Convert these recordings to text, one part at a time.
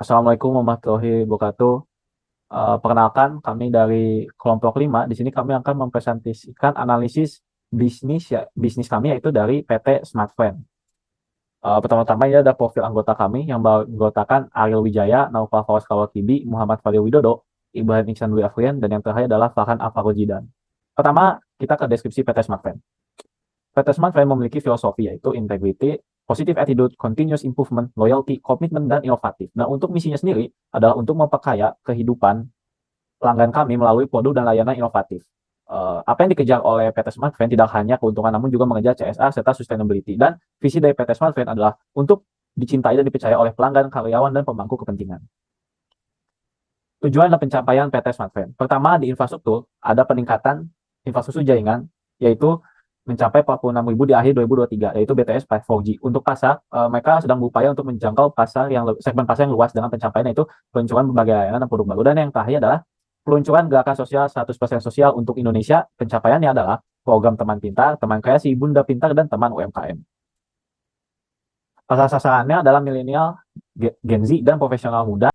Assalamualaikum warahmatullahi wabarakatuh. Perkenalkan, kami dari kelompok 5. Di sini kami akan mempresentasikan analisis bisnis kami yaitu dari PT Smartfren. Pertama-tama ini ada profil anggota kami yang beranggotakan Ariel Wijaya, Naufal Fawaz Kawakibi, Muhammad Fadil Widodo, Ibrahim Iksan Dwi Afrian, dan yang terakhir adalah Farhan Afarujidan. Pertama, kita ke deskripsi PT Smartfren. PT Smartfren memiliki filosofi yaitu integrity, positive attitude, continuous improvement, loyalty, komitmen, dan inovatif. Nah, untuk misinya sendiri adalah untuk memperkaya kehidupan pelanggan kami melalui produk dan layanan inovatif. Apa yang dikejar oleh PT Smartfren tidak hanya keuntungan, namun juga mengejar CSR serta sustainability. Dan visi dari PT Smartfren adalah untuk dicintai dan dipercaya oleh pelanggan, karyawan, dan pemangku kepentingan. Tujuan dan pencapaian PT Smartfren. Pertama, di infrastruktur, ada peningkatan infrastruktur jaringan, yaitu mencapai 46.000 di akhir 2023, yaitu BTS 4G. Untuk pasar, mereka sedang berupaya untuk menjangkau segmen pasar yang luas dengan pencapaian yaitu peluncuran berbagai layanan dan produk baru. Dan yang terakhir adalah peluncuran gerakan sosial 100% sosial untuk Indonesia. Pencapaiannya adalah program Teman Pintar, Teman Kreasi, Bunda Pintar, dan Teman UMKM. Pasar sasarannya adalah milenial, Gen Z, dan profesional muda.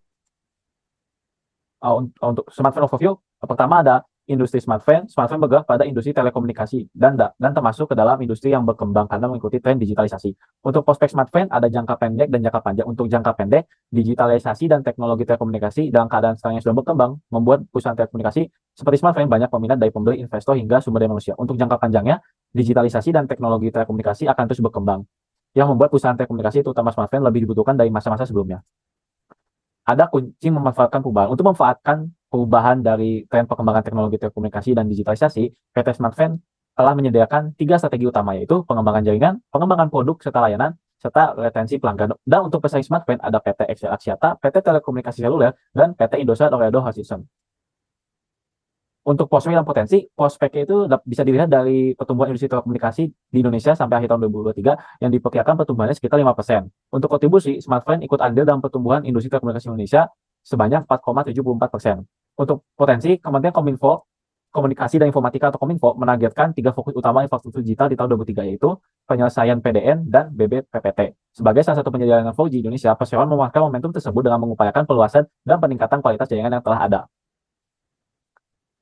Untuk smartphone overview, pertama ada industri smartphone. Smartphone bergerak pada industri telekomunikasi dan termasuk ke dalam industri yang berkembang karena mengikuti tren digitalisasi. Untuk prospek smartphone ada jangka pendek dan jangka panjang. Untuk jangka pendek, digitalisasi dan teknologi telekomunikasi dalam keadaan sekarang yang sudah berkembang membuat perusahaan telekomunikasi seperti smartphone banyak peminat dari pembeli, investor, hingga sumber daya manusia. Untuk jangka panjangnya, digitalisasi dan teknologi telekomunikasi akan terus berkembang, yang membuat perusahaan telekomunikasi terutama smartphone lebih dibutuhkan dari masa-masa sebelumnya. Ada kunci memanfaatkan perubahan. Untuk memanfaatkan perubahan dari tren perkembangan teknologi telekomunikasi dan digitalisasi, PT Smartfren telah menyediakan 3 strategi utama, yaitu pengembangan jaringan, pengembangan produk serta layanan, serta retensi pelanggan. Dan untuk pesaing Smartfren ada PT XL Axiata, PT Telekomunikasi Seluler, dan PT Indosat Ooredoo Hutchison. Untuk prospek dan potensi, prospeknya itu bisa dilihat dari pertumbuhan industri telekomunikasi di Indonesia sampai akhir tahun 2023 yang diperkirakan pertumbuhannya sekitar 5%. Untuk kontribusi, Smartfren ikut andil dalam pertumbuhan industri telekomunikasi Indonesia sebanyak 4,74%. Untuk potensi, Kementerian Komunikasi dan Informatika atau Kominfo menargetkan 3 fokus utama infrastruktur digital di tahun 2023, yaitu penyelesaian PDN dan BBPPT. Sebagai salah satu penyedia layanan 4G di Indonesia, perseroan memanfaatkan momentum tersebut dengan mengupayakan perluasan dan peningkatan kualitas jaringan yang telah ada.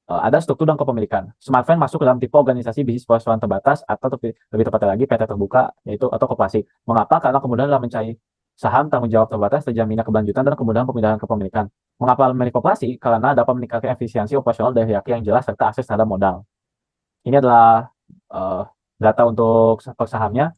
Ada struktur dan kepemilikan. Smartfren masuk ke dalam tipe organisasi bisnis perusahaan terbatas atau lebih tepatnya lagi PT terbuka, yaitu atau koperasi. Mengapa? Karena kemudahan dalam mencari saham tanggung jawab terbatas, terjaminnya keberlanjutan, dan kemudahan pemindahan kepemilikan. Mengapa memilih koperasi? Karena dapat meningkatkan efisiensi operasional dari hierarki yang jelas serta akses terhadap modal. Ini adalah data untuk sahamnya.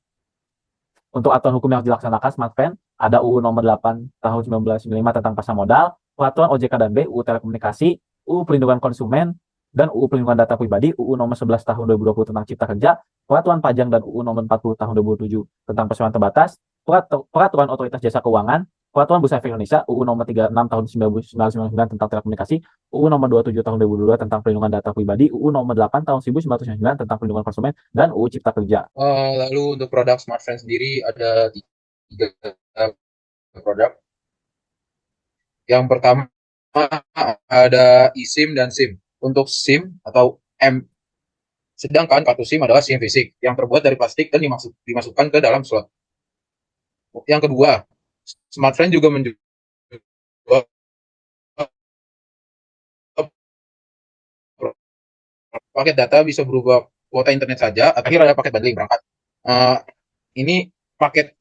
Untuk aturan hukum yang dilaksanakan Smartfren, ada UU nomor 8 tahun 1995 tentang pasar modal, peraturan OJK dan B, UU telekomunikasi, UU perlindungan konsumen, dan UU perlindungan data pribadi, UU nomor 11 tahun 2020 tentang cipta kerja, peraturan pajak, dan UU nomor 40 tahun 2007 tentang perseroan terbatas, peraturan otoritas jasa keuangan, peraturan Bursa Efek Indonesia, UU nomor 36 tahun 1999 tentang telekomunikasi, UU nomor 27 tahun 2022 tentang perlindungan data pribadi, UU nomor 8 tahun 1999 tentang perlindungan konsumen, dan UU cipta kerja. Lalu untuk produk Smartfren sendiri ada 3 produk. Yang pertama ada eSIM dan SIM. Untuk SIM atau sedangkan kartu SIM adalah SIM fisik yang terbuat dari plastik dan dimasukkan ke dalam slot. Yang kedua, Smartfren juga menjual paket data bisa berubah kuota internet saja. Akhir ada paket bundling berangkat. Ini paket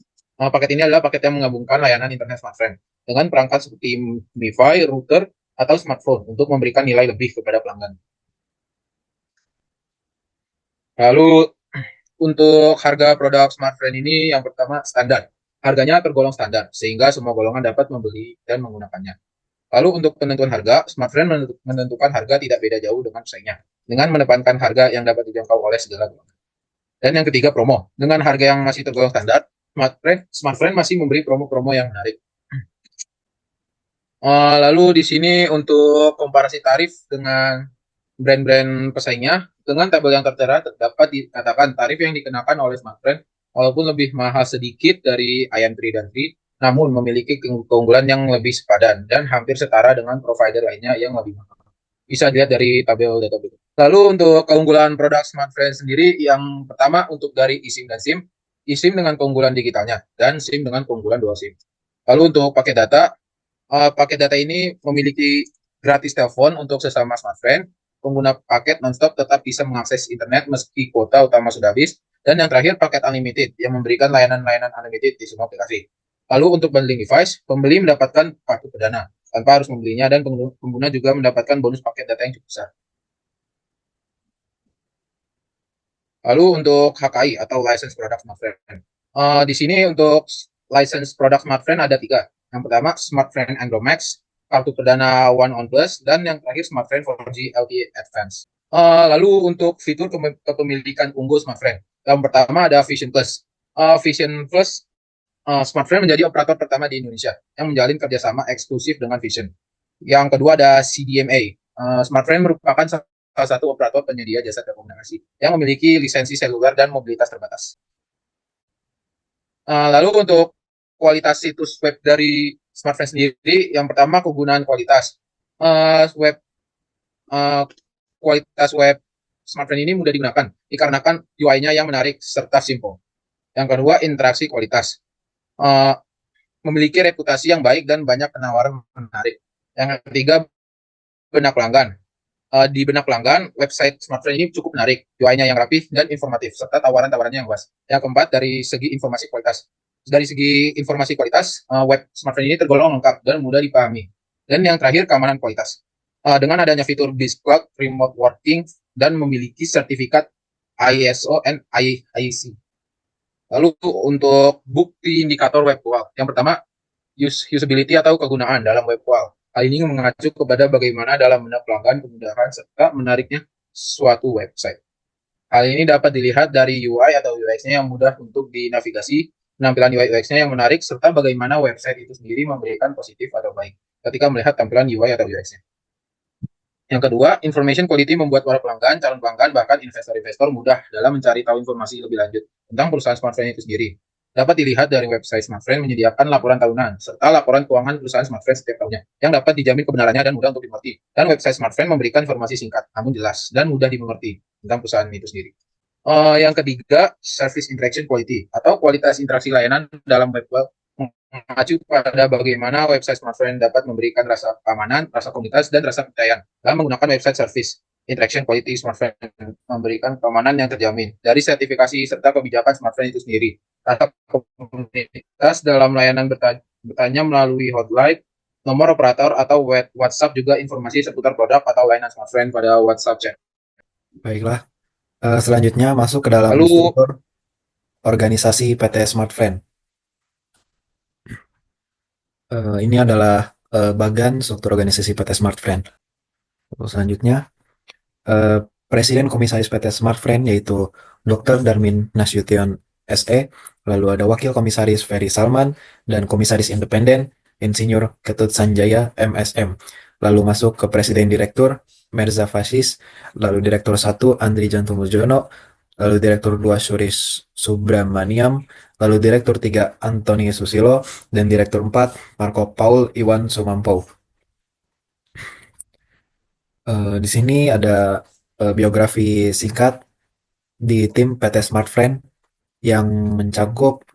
ini adalah paket yang menggabungkan layanan internet Smartfren dengan perangkat seperti MiFi, router, atau smartphone untuk memberikan nilai lebih kepada pelanggan. Lalu untuk harga produk Smartfren ini yang pertama standar. Harganya tergolong standar sehingga semua golongan dapat membeli dan menggunakannya. Lalu untuk penentuan harga, Smartfren menentukan harga tidak beda jauh dengan pesaingnya dengan menempatkan harga yang dapat dijangkau oleh segala golongan. Dan yang ketiga promo. Dengan harga yang masih tergolong standar, Smartfren masih memberi promo-promo yang menarik. Lalu di sini untuk komparasi tarif dengan brand-brand pesaingnya, dengan tabel yang tertera dapat dikatakan tarif yang dikenakan oleh Smartfren walaupun lebih mahal sedikit dari IM3 dan 3, namun memiliki keunggulan yang lebih sepadan dan hampir setara dengan provider lainnya yang lebih mahal. Bisa dilihat dari tabel data berikut. Lalu untuk keunggulan produk Smartfren sendiri, yang pertama untuk dari eSIM dan SIM, eSIM dengan keunggulan digitalnya dan SIM dengan keunggulan dual SIM. Lalu untuk paket data, Paket data ini memiliki gratis telepon untuk sesama smartphone. Pengguna paket nonstop tetap bisa mengakses internet meski kuota utama sudah habis. Dan yang terakhir, paket unlimited yang memberikan layanan-layanan unlimited di semua aplikasi. Lalu untuk bundling device, pembeli mendapatkan kartu perdana tanpa harus membelinya dan pengguna juga mendapatkan bonus paket data yang cukup besar. Lalu untuk HKI atau License Product Smartphone. Di sini untuk license product smartphone ada tiga. Yang pertama smartphone Anglo Max, kartu perdana One On Plus, dan yang terakhir smartphone 4G LTE Advance. Lalu untuk fitur kepemilikan unggul smartphone. Yang pertama ada Vision Plus. Vision Plus smartphone menjadi operator pertama di Indonesia yang menjalin kerjasama eksklusif dengan Vision. Yang kedua ada CDMA. Smartphone merupakan salah satu operator penyedia jasa telekomunikasi yang memiliki lisensi seluler dan mobilitas terbatas. Lalu untuk kualitas situs web dari smartphone sendiri, yang pertama kegunaan kualitas. Web kualitas web smartphone ini mudah digunakan dikarenakan UI-nya yang menarik serta simple. Yang kedua, interaksi kualitas. Memiliki reputasi yang baik dan banyak penawaran menarik. Yang ketiga, benak pelanggan. Di benak pelanggan, website smartphone ini cukup menarik, UI-nya yang rapih dan informatif, serta tawaran-tawarannya yang luas. Yang keempat, dari segi informasi kualitas. Dari segi informasi kualitas, web smartphone ini tergolong lengkap dan mudah dipahami. Dan yang terakhir, keamanan kualitas. Dengan adanya fitur BIS Cloud, remote working, dan memiliki sertifikat ISO and IEC. Lalu untuk bukti indikator web wall. Yang pertama, usability atau kegunaan dalam web wall. Hal ini mengacu kepada bagaimana dalam benak pelanggan kemudahan serta menariknya suatu website. Hal ini dapat dilihat dari UI atau UX-nya yang mudah untuk dinavigasi, penampilan UI UX-nya yang menarik, serta bagaimana website itu sendiri memberikan positif atau baik ketika melihat tampilan UI atau UX-nya. Yang kedua, information quality membuat para pelanggan, calon pelanggan, bahkan investor-investor mudah dalam mencari tahu informasi lebih lanjut tentang perusahaan smartphone itu sendiri. Dapat dilihat dari website smartphone menyediakan laporan tahunan, serta laporan keuangan perusahaan smartphone setiap tahunnya, yang dapat dijamin kebenarannya dan mudah untuk dimengerti. Dan website smartphone memberikan informasi singkat, namun jelas, dan mudah dimengerti tentang perusahaan itu sendiri. Yang ketiga, service interaction quality, atau kualitas interaksi layanan dalam web mengacu pada bagaimana website smartphone dapat memberikan rasa keamanan, rasa komunitas, dan rasa kepercayaan dalam menggunakan website service. Interaction quality smartphone memberikan keamanan yang terjamin dari sertifikasi serta kebijakan smartphone itu sendiri. Rasa komunitas dalam layanan bertanya melalui hotline, nomor operator atau WhatsApp juga informasi seputar produk atau layanan smartphone pada WhatsApp chat. Baiklah, selanjutnya masuk ke dalam Lalu, struktur organisasi PT Smartfriend. Ini adalah bagan struktur organisasi PT Smartfriend. Lalu selanjutnya, Presiden Komisaris PT Smartfriend yaitu Dr. Darmin Nasution SE, lalu ada Wakil Komisaris Ferry Salman, dan Komisaris Independen Insinyur Ketut Sanjaya MSM. Lalu masuk ke Presiden Direktur Merza Fasis, lalu Direktur 1 Andri Jantumuljono, lalu Direktur 2 Suris Subramaniam, lalu Direktur 3 Antoni Susilo, dan Direktur 4 Marco Paul Iwan Sumampo. Di sini ada biografi singkat di tim PT Smartfriend yang mencakup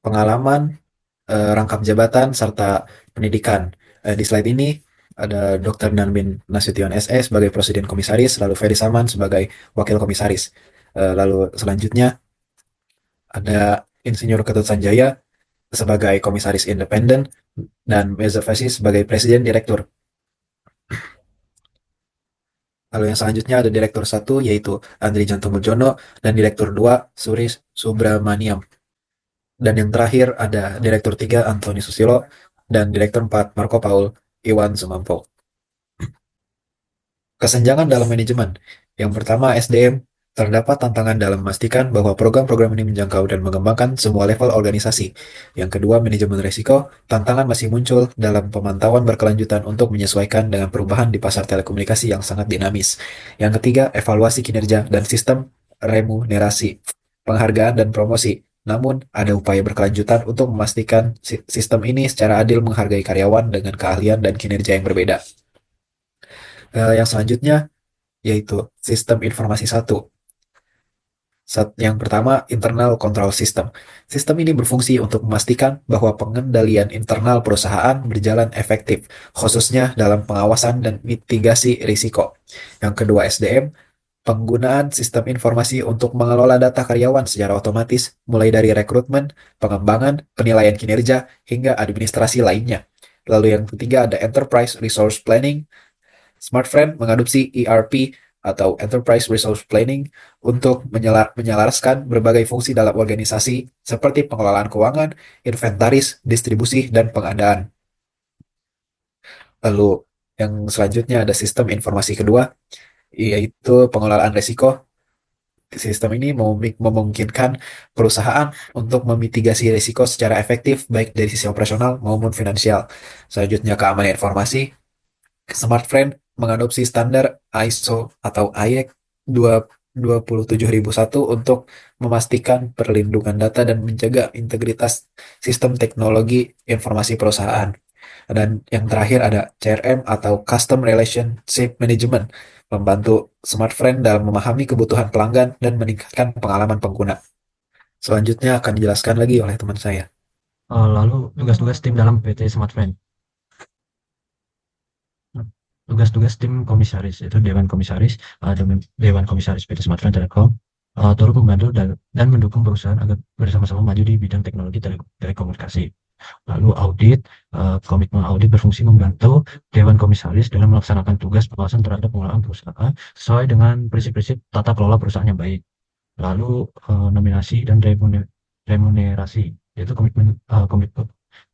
pengalaman, rangkap jabatan, serta pendidikan. Di slide ini ada Dr. Darmin Nasution SE sebagai Presiden Komisaris, lalu Ferry Salman sebagai Wakil Komisaris. Lalu selanjutnya ada Insinyur Ketut Sanjaya sebagai Komisaris Independen dan Merza Fasis sebagai Presiden Direktur. Lalu yang selanjutnya ada Direktur 1 yaitu Andri Jantumuljono dan Direktur 2 Suris Subramaniam. Dan yang terakhir ada Direktur 3 Antoni Susilo dan Direktur 4 Marco Paul Iwan Sumampo. Kesenjangan dalam manajemen. Yang pertama SDM. Terdapat tantangan dalam memastikan bahwa program-program ini menjangkau dan mengembangkan semua level organisasi. Yang kedua, manajemen risiko. Tantangan masih muncul dalam pemantauan berkelanjutan untuk menyesuaikan dengan perubahan di pasar telekomunikasi yang sangat dinamis. Yang ketiga, evaluasi kinerja dan sistem remunerasi, penghargaan dan promosi. Namun, ada upaya berkelanjutan untuk memastikan sistem ini secara adil menghargai karyawan dengan keahlian dan kinerja yang berbeda. Yang selanjutnya, yaitu sistem informasi 1. Yang pertama, internal control system. Sistem ini berfungsi untuk memastikan bahwa pengendalian internal perusahaan berjalan efektif, khususnya dalam pengawasan dan mitigasi risiko. Yang kedua, SDM, penggunaan sistem informasi untuk mengelola data karyawan secara otomatis, mulai dari rekrutmen, pengembangan, penilaian kinerja, hingga administrasi lainnya. Lalu yang ketiga ada Enterprise Resource Planning. SmartFriend mengadopsi ERP atau Enterprise Resource Planning untuk menyelaraskan berbagai fungsi dalam organisasi seperti pengelolaan keuangan, inventaris, distribusi, dan pengadaan. Lalu yang selanjutnya ada sistem informasi kedua, yaitu pengelolaan risiko. Sistem ini memungkinkan perusahaan untuk memitigasi risiko secara efektif baik dari sisi operasional maupun finansial. Selanjutnya keamanan informasi. SmartFriend mengadopsi standar ISO atau IEC 27001 untuk memastikan perlindungan data dan menjaga integritas sistem teknologi informasi perusahaan. Dan yang terakhir ada CRM atau Custom Relationship Management, membantu SmartFriend dalam memahami kebutuhan pelanggan dan meningkatkan pengalaman pengguna. Selanjutnya akan dijelaskan lagi oleh teman saya. Lalu tugas-tugas tim dalam PT SmartFriend. Tugas-tugas tim komisaris itu Dewan Komisaris, Dewan Komisaris PT SmartFriend Telekom turut membantu dan mendukung perusahaan agar bersama-sama maju di bidang teknologi telekomunikasi. Lalu audit, komitmen audit berfungsi membantu Dewan Komisaris dalam melaksanakan tugas pengawasan terhadap pengelolaan perusahaan sesuai dengan prinsip-prinsip tata kelola perusahaan yang baik. Lalu nominasi dan remunerasi, yaitu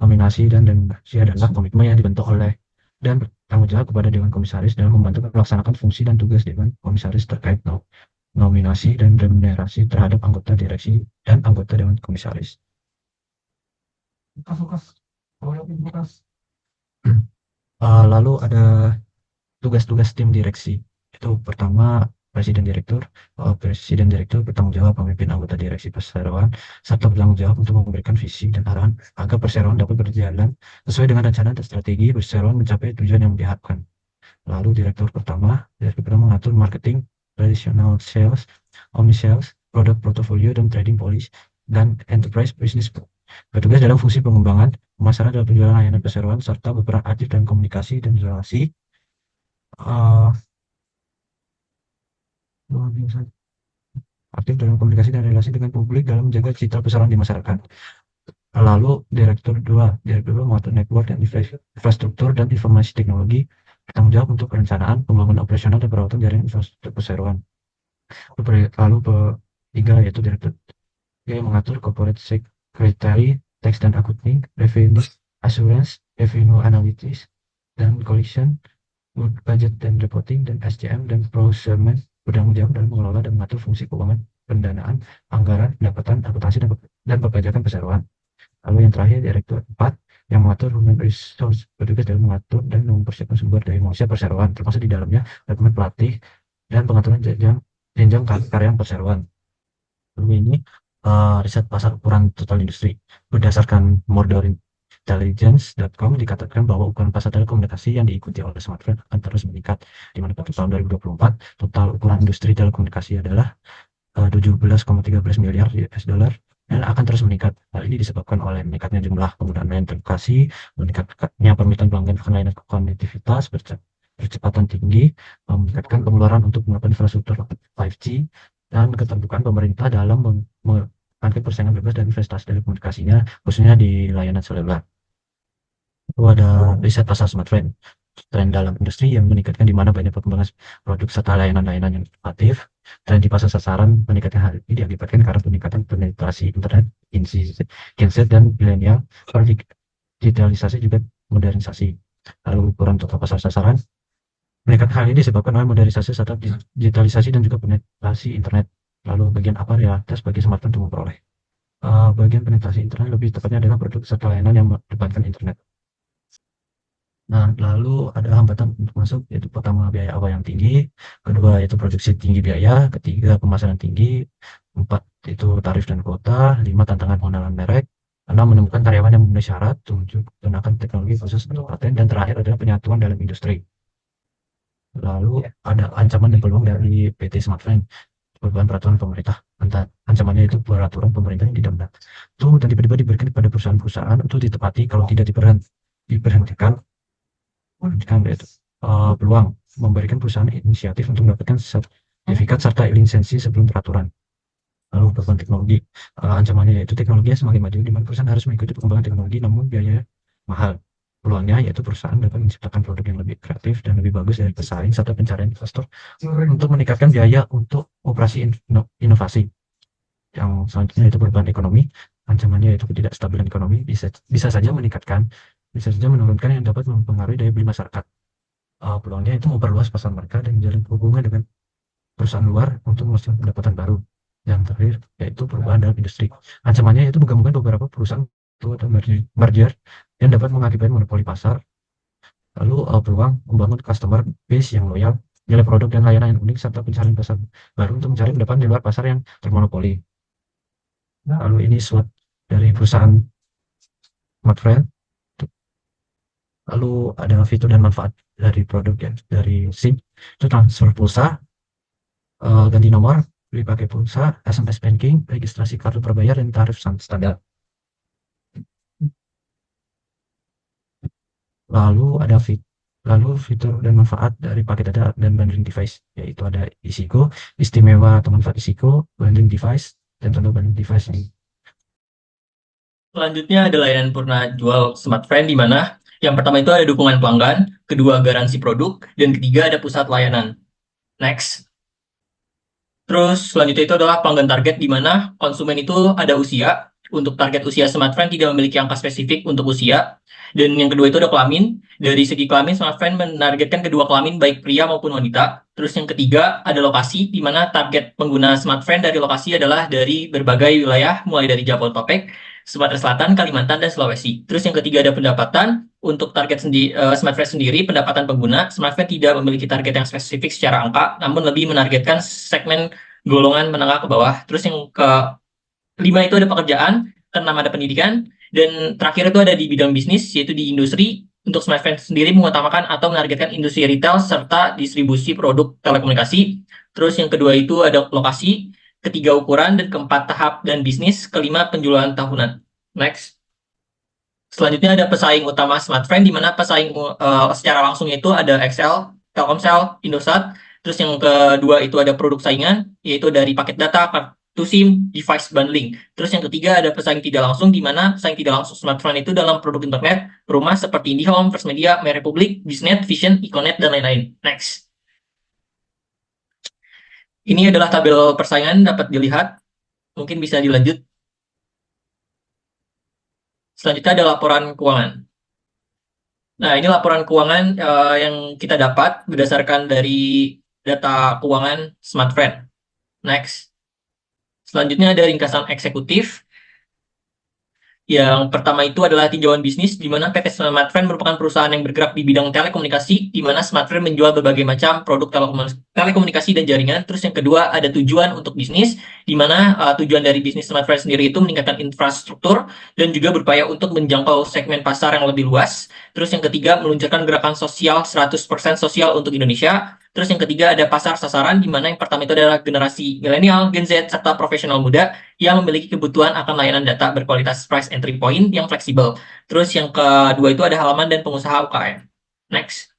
nominasi dan remunerasi adalah komitmen yang dibentuk oleh dan bertanggung jawab kepada Dewan Komisaris dalam membantu melaksanakan fungsi dan tugas Dewan Komisaris terkait nominasi dan remunerasi terhadap anggota direksi dan anggota Dewan Komisaris. Lalu ada tugas-tugas tim direksi. Itu pertama, Presiden Direktur bertanggung jawab memimpin anggota direksi perseroan serta bertanggung jawab untuk memberikan visi dan arahan agar perseroan dapat berjalan sesuai dengan rencana dan strategi perseroan mencapai tujuan yang diharapkan. Lalu direktur pertama mengatur marketing, traditional sales, omni-sales, product portfolio dan trading policy, dan enterprise business. Bertugas dalam fungsi pengembangan, pemasaran dan penjualan layanan perseroan serta berperan aktif dalam komunikasi dan relasi dengan publik dalam menjaga citra perseroan di masyarakat. Lalu direktur 2 mengatur network dan infrastruktur dan informasi teknologi, bertanggung jawab untuk perencanaan, pembangunan operasional dan perawatan jaringan infrastruktur perseroan. Lalu ketiga yaitu direktur yang mengatur corporate secretary, tax dan accounting, revenue assurance, revenue analytics, dan collection, budget dan reporting, dan SCM dan procurement, bertanggung jawab dalam mengelola dan mengatur fungsi keuangan, pendanaan, anggaran, pendapatan, akuntansi, dan perpajakan perseroan. Lalu yang terakhir, Direktur 4 yang mengatur human resource, bertugas dalam mengatur dan mempersiapkan sumber daya manusia perseroan, termasuk di dalamnya rekrutmen pelatih dan pengaturan jenjang karyawan perseroan. Lalu ini riset pasar ukuran total industri. Berdasarkan Intelligence.com dikatakan bahwa ukuran pasar telekomunikasi yang diikuti oleh SmartFriend akan terus meningkat, di mana pada tahun 2024 total ukuran industri telekomunikasi adalah 17,13 miliar US dollar dan akan terus meningkat. Hal ini disebabkan oleh meningkatnya jumlah penggunaan layanan telekomunikasi, meningkatnya permintaan pelanggan akan layanan konektivitas berkecepatan tinggi, meningkatkan pengeluaran untuk melakukan infrastruktur 5G, dan keterbukaan pemerintah dalam mengangkat persaingan bebas dan investasi telekomunikasinya, khususnya di layanan seluler. Itu ada riset pasar SmartFriend, tren dalam industri yang meningkatkan di mana banyak perkembangan produk serta layanan-layanan yang inovatif. Tren di pasar sasaran meningkatkan hal ini diakibatkan karena peningkatan penetrasi internet, Gen Z dan milenial, digitalisasi juga modernisasi. Lalu ukuran total pasar sasaran meningkat, hal ini disebabkan oleh modernisasi serta digitalisasi dan juga penetrasi internet. Lalu bagian apa realitas bagi smartphone untuk memperoleh? Bagian penetrasi internet lebih tepatnya adalah produk serta layanan yang mengedepankan internet. Nah, lalu ada hambatan untuk masuk, yaitu pertama biaya awal yang tinggi, kedua yaitu produksi tinggi biaya, ketiga pemasaran tinggi, 4 itu tarif dan kuota, 5 tantangan pengenalan merek, 6 menemukan karyawan yang memenuhi syarat, 7 gunakan teknologi khusus untuk paten, dan terakhir adalah penyatuan dalam industri. Lalu ada ancaman dan peluang dari PT SmartFriend, perubahan peraturan pemerintah Ancamannya itu peraturan pemerintah yang tidak benar. Itu dan tiba-tiba diberikan kepada perusahaan-perusahaan untuk ditepati kalau tidak diberhentikan yaitu peluang memberikan perusahaan inisiatif untuk mendapatkan sertifikat serta lisensi sebelum peraturan. Lalu beban teknologi, ancamannya yaitu teknologi yang semakin maju di mana perusahaan harus mengikuti perkembangan teknologi namun biayanya mahal. Peluangnya yaitu perusahaan dapat menciptakan produk yang lebih kreatif dan lebih bagus dari pesaing serta pencarian investor untuk meningkatkan biaya untuk operasi inovasi. Yang selanjutnya itu beban ekonomi, ancamannya yaitu ketidakstabilan ekonomi bisa saja menurunkan yang dapat mempengaruhi daya beli masyarakat. Peluangnya itu memperluas pasar mereka dan menjalin hubungan dengan perusahaan luar untuk menghasilkan pendapatan baru. Yang terakhir yaitu perubahan dalam industri. Ancamannya yaitu menggabungkan beberapa perusahaan atau merger yang dapat mengakibatkan monopoli pasar. Lalu peluang membangun customer base yang loyal, nilai produk dan layanan yang unik serta pencarian pasar baru untuk mencari pendapatan di luar pasar yang termonopoli. Lalu ini SWOT dari perusahaan Smartfren. Lalu ada fitur dan manfaat dari produk ya, dari SIM itu transfer pulsa, ganti nomor, beli pakai pulsa, SMS banking, registrasi kartu prabayar dan tarif standar. Lalu fitur dan manfaat dari paket data dan bundling device, yaitu ada Isigo, istimewa atau manfaat Isigo, bundling device, dan tentu bundling device ini. Selanjutnya ada layanan Purna Jual Smartfren di mana yang pertama itu ada dukungan pelanggan, kedua garansi produk, dan ketiga ada pusat layanan. Next. Terus selanjutnya itu adalah pelanggan target di mana konsumen itu ada usia. Untuk target usia Smartfren tidak memiliki angka spesifik untuk usia. Dan yang kedua itu ada kelamin. Dari segi kelamin, Smartfren menargetkan kedua kelamin baik pria maupun wanita. Terus yang ketiga ada lokasi di mana target pengguna Smartfren dari lokasi adalah dari berbagai wilayah mulai dari Jabodetabek, Sumatera Selatan, Kalimantan, dan Sulawesi. Terus yang ketiga ada pendapatan. Untuk target Smartfren sendiri, pendapatan pengguna, Smartfren tidak memiliki target yang spesifik secara angka, namun lebih menargetkan segmen golongan menengah ke bawah. Terus yang kelima itu ada pekerjaan, keenam ada pendidikan, dan terakhir itu ada di bidang bisnis, yaitu di industri. Untuk Smartfren sendiri mengutamakan atau menargetkan industri retail serta distribusi produk telekomunikasi. Terus yang kedua itu ada lokasi, ketiga ukuran, dan keempat tahap dan bisnis, kelima penjualan tahunan. Next. Selanjutnya ada pesaing utama Smartfren, di mana pesaing secara langsung itu ada XL, Telkomsel, Indosat. Terus yang kedua itu ada produk saingan, yaitu dari paket data, kartu SIM, device bundling. Terus yang ketiga ada pesaing tidak langsung, di mana pesaing tidak langsung Smartfren itu dalam produk internet, rumah seperti IndiHome, First Media, MyRepublic, Biznet, Vision, Econet, dan lain-lain. Next. Ini adalah tabel persaingan, dapat dilihat. Mungkin bisa dilanjut. Selanjutnya ada laporan keuangan. Nah, ini laporan keuangan yang kita dapat berdasarkan dari data keuangan Smartfren. Next. Selanjutnya ada ringkasan eksekutif. Yang pertama itu adalah tinjauan bisnis, di mana PT Smartfren merupakan perusahaan yang bergerak di bidang telekomunikasi, di mana Smartfren menjual berbagai macam produk telekomunikasi dan jaringan. Terus yang kedua ada tujuan untuk bisnis, di mana tujuan dari bisnis Smartfren sendiri itu meningkatkan infrastruktur dan juga berupaya untuk menjangkau segmen pasar yang lebih luas. Terus yang ketiga meluncurkan gerakan sosial 100% sosial untuk Indonesia. Terus yang ketiga ada pasar sasaran, di mana yang pertama itu adalah generasi milenial, Gen Z, serta profesional muda yang memiliki kebutuhan akan layanan data berkualitas price entry point yang fleksibel. Terus yang kedua itu ada halaman dan pengusaha UKM. Next.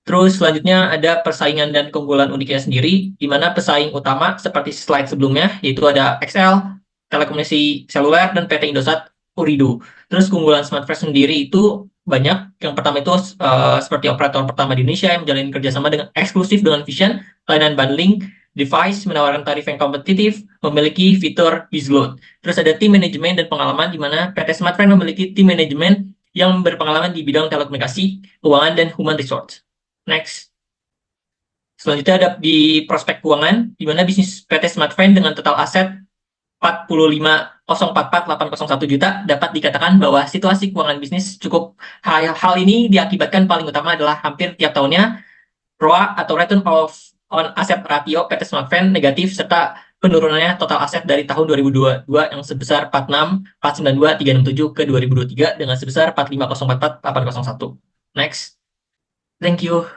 Terus selanjutnya ada persaingan dan keunggulan uniknya sendiri, di mana pesaing utama seperti slide sebelumnya, yaitu ada XL, Telekomunikasi Seluler, dan PT Indosat Urido. Terus keunggulan Smartfren sendiri itu banyak. Yang pertama itu seperti operator pertama di Indonesia yang menjalin kerjasama dengan eksklusif dengan Vision, layanan bundling, device, menawarkan tarif yang kompetitif, memiliki fitur Bizload. Terus ada tim manajemen dan pengalaman, di mana PT Smartfren memiliki tim manajemen yang berpengalaman di bidang telekomunikasi, keuangan, dan human resource. Next. Selanjutnya ada di prospek keuangan, di mana bisnis PT Smartfren dengan total aset 45.044.801 juta dapat dikatakan bahwa situasi keuangan bisnis cukup hal ini diakibatkan paling utama adalah hampir tiap tahunnya ROA atau Return on Asset Ratio PT Smartfren negatif serta penurunannya total aset dari tahun 2022 yang sebesar 46, 492, 367 ke 2023 dengan sebesar 45.044.801. Next. Thank you.